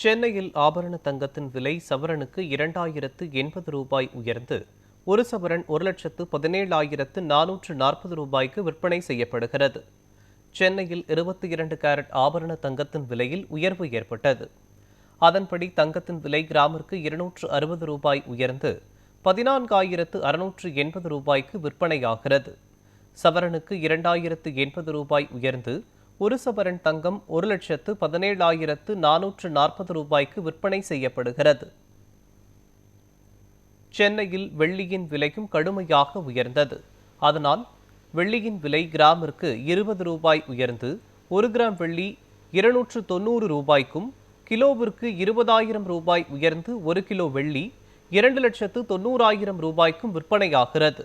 சென்னையில் ஆபரண தங்கத்தின் விலை சவரனுக்கு 2080 ரூபாய் உயர்ந்து ஒரு சவரன் 1,17,440 ரூபாய்க்கு விற்பனை செய்யப்படுகிறது. சென்னையில் 22 கேரட் ஆபரண தங்கத்தின் விலையில் உயர்வு ஏற்பட்டது. அதன்படி தங்கத்தின் விலை கிராமிற்கு 260 ரூபாய் உயர்ந்து 14,680 ரூபாய்க்கு விற்பனையாகிறது. சவரனுக்கு 2,080 ரூபாய் உயர்ந்து ஒரு சவரன் தங்கம் 1,17,440 ரூபாய்க்கு விற்பனை செய்யப்படுகிறது. சென்னையில் வெள்ளியின் விலையும் கடுமையாக உயர்ந்தது. அதனால் வெள்ளியின் விலை கிராமிற்கு 20 ரூபாய் உயர்ந்து 1 கிராம் வெள்ளி 290 ரூபாய்க்கும், கிலோவிற்கு 20,000 ரூபாய் உயர்ந்து 1 கிலோ வெள்ளி 2,90,000 ரூபாய்க்கும் விற்பனையாகிறது.